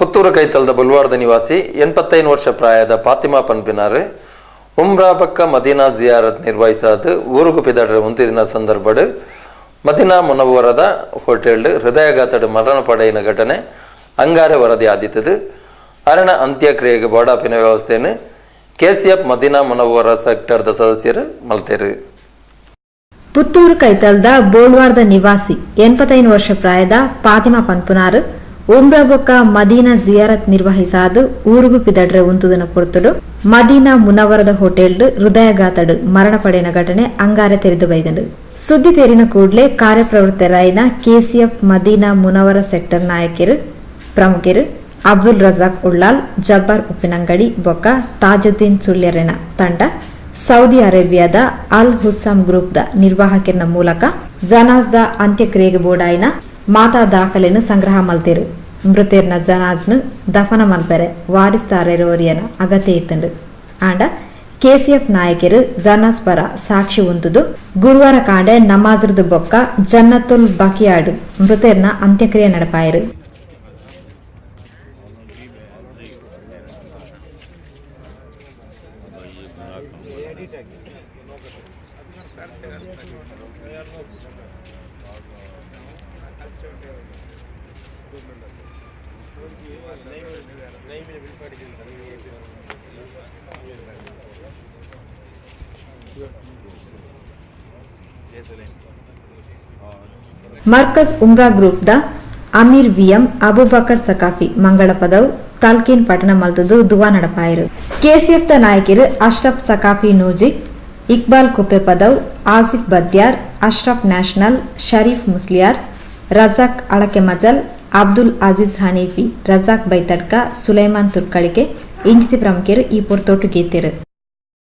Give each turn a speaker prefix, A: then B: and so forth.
A: ಪುತ್ತೂರು ಕೈತಲದ ಬುಲ್ವಾರ್ದ ನಿವಾಸಿ 85 ವರ್ಷ ಪ್ರಾಯದ ಫಾತಿಮಾ ಪನ್ಪಿನಾರ್ ಉಮ್ರಾ ಪಕ್ಕ ಮದೀನಾ ಜಿಯಾರತ್ ನಿರ್ವಹಿಸಾದ ಊರುಗು ಪಿದಡ್ರ ಉಂತಿದಿನ ಸಂದರ್ಭಡ್ ಮದೀನಾ ಮುನವ್ವರದ ಹೋಟೆಲ್ ಹೃದಯಾಘಾತದ ಮರಣ ಪಡೆಯಿನ ಘಟನೆ ಅಂಗಾರೆ ವರದಿ ಆದಿತ್ತದು ಅರಣ ಅಂತ್ಯಕ್ರಿಯೆಗೆ ಬೋಡಾಪಿನ ವ್ಯವಸ್ಥೆಯನ್ನು ಕೆಸಿಎಫ್ ಮದೀನಾ ಮುನವ್ವರ ಸೆಕ್ಟರ್ದ ಸದಸ್ಯರು ಮಲ್ತೇರು.
B: ಪುತ್ತೂರು ಕೈತಲದ ಬೋಳ್ವಾರ್ದ ನಿವಾಸಿ 85 ವರ್ಷ ಪ್ರಾಯದ ಫಾತಿಮಾ ಪನ್ಪುನಾರ್ ಉಮ್ರಾ ಬೊಕ್ಕ ಮದೀನಾ ಜಿಯಾರತ್ ನಿರ್ವಹಿಸಾದು ಊರುಗು ಪಿದಡ್ರೆ ಉಂತುದನ ಪೊರ್ತುಡು ಮದೀನಾ ಮುನವರದ ಹೋಟೆಲ್ ಹೃದಯಾಘಾತಡು ಮರಣ ಪಡೆಯನ ಘಟನೆ ಅಂಗಾರೆ ತೆರೆದು ಬೈದಂಡು. ಸುದ್ದಿ ತೇರಿನ ಕೂಡಲೇ ಕಾರ್ಯಪ್ರವೃತ್ತರಾಯಿನ ಕೆಸಿಎಫ್ ಮದೀನಾ ಮುನವರ ಸೆಕ್ಟರ್ ನಾಯಕರು ಪ್ರಮುಖರು ಅಬ್ದುಲ್ ರಜಾಕ್ ಉಳ್ಳಾಲ್, ಜಬ್ಬಾರ್ ಉಪ್ಪಿನಂಗಡಿ ಬೊಕ್ಕ ತಾಜುದ್ದೀನ್ ಸುಳ್ಯರೆನ ತಂಡ ಸೌದಿ ಅರೇಬಿಯಾದ ಅಲ್ ಹುಸ್ಸಾಮ್ ಗ್ರೂಪ್ದ ನಿರ್ವಾಹಕರ ಮೂಲಕ ಜನಾಜ್ದ ಅಂತ್ಯಕ್ರಿಯೆಗೆ ಬೋಡಾಯಿನ ಮಾತಾ ದಾಖಲೆಯನ್ನು ಸಂಗ್ರಹ ಮಲ್ತೇರು. ಮೃತೇರ್ನ ಜನಾಜ್ನು ದಫನ ಮಲ್ಪೆರೆ ವಾರಿಸ್ತಾರೆರೋರಿಯನ ಅಗತ್ಯ ಇತ್ತಂಡು ಆಂಡ ಕೆಸಿಎಫ್ ನಾಯಕರು ಜನಾಜ್ ಪರ ಸಾಕ್ಷಿ ಉಂತುದು ಗುರುವಾರ ಕಾಂಡೆ ನಮಾಜ್ರದು ಬೊಕ್ಕ ಜನ್ನತುಲ್ ಬಕಿಯಾಡು ಮೃತೇರ್ನ ಅಂತ್ಯಕ್ರಿಯೆ ನಡಪಾಯರು. ಮರ್ಕಜ್ ಉಮ್ರಾ ಗ್ರೂಪ್ ದ ಅಮೀರ್ ವಿಎಂ ಅಬುಬಕರ್ ಸಕಾಫಿ ಮಂಗಳ ಪದವು ತಾಲ್ಕೀನ್ ಪಟ್ಟಣ ಮಲ್ತದು ದುವಾ ನಡಪಾಯರು. ಕೆಸಿಎಫ್ ದ ನಾಯಕರು ಅಶ್ರಫ್ ಸಕಾಫಿ ನೂಜಿ, ಇಕ್ಬಾಲ್ ಕುಪ್ಪೆ ಪದವ್, ಆಸಿಫ್ ಬದ್ಯಾರ್, ಅಶ್ರಫ್ ನ್ಯಾಷನಲ್, ಶರೀಫ್ ಮುಸ್ಲಿಯಾರ್, ರಜಾಕ್ ಅಳಕೆ ಮಜಲ್, ಅಬ್ದುಲ್ ಅಜೀಜ್ ಹನೀಫಿ, ರಜಾಕ್ ಬೈತಡ್ಕ, ಸುಲೈಮಾನ್ ತುರ್ಕಳಿಕೆ ಇಂಚಿತಿ ಪ್ರಮುಖರು ಈ ಪೊರ್ತೋಟು ಗೀತೆರು.